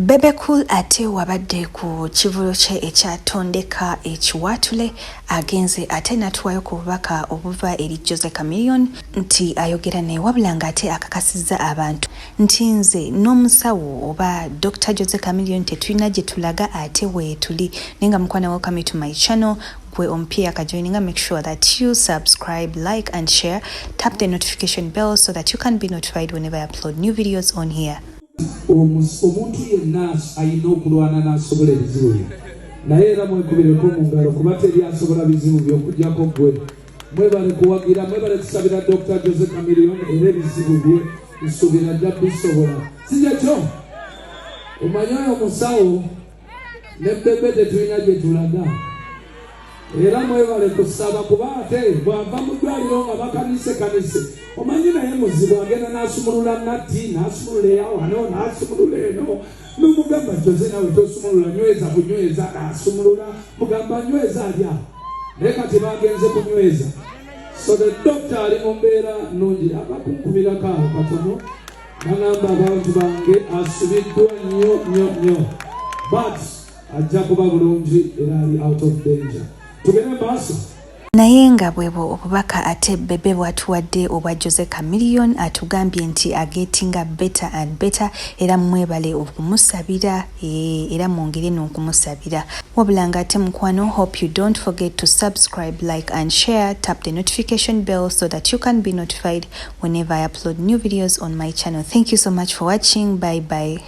Bebe Cool ate wabadde ku kivulo kye ekya Tondeka Ekiwatule agenze ate natuwayo ku bubaka obuva eri Jose Chameleon nti ayogera naye wabula ng'ate akakasizza abantu nti nze n'omusawo oba Dr. Jose Chameleon Tetulina Jetulaga ate weetuli nenga mukwana welcome to my channel. Gwe ompia kajoininga, make sure that you subscribe, like and share. Tap the notification bell so that you can be notified whenever I upload new videos on here. Omuntu yenna ayina okulwana n'asobola ebizibu bye naye era mwekubireko mu ngalo kuba teri asobola bizibu by'okuggyako gwe. Mwebale kuwagira, mwebale kusabira Dr. Jose Chameleon era ebizibu bye nsuubira ajja bisobola. Si kyekyo omanyi oyo omusawo ne Bebe Tetulina Jetulaga era mwebale kusaba kuba ate bw'ava mu ddwaliro nga bakanise omanyi naye muzibu agenda n'asumulula natti n'asumulula eyawano n'asumulula eno n'omugamba Jose nawe tosumulula nyweza kunyweza n'asumulula mugamba nyweza ali awo naye kati bagenze kunyweza. So the doctor ali mu mbeera nnungi abakunkubirako awo katono n'agamba abantu bange asubiddwa nnyo but ajja kuba bulungi era ali out of danger. Naye nga bwebo obubaka ate Bebe bw'atuwadde obwa Jose Chameleon atugambye nti agetinga better and better era mwebale okumusabira era mwongere n'okumusabira wabula nga ate mukwano, hope you don't forget to subscribe, like and share. Tap the notification bell so that you can be notified whenever I upload new videos on my channel. Thank you so much for watching. Bye bye.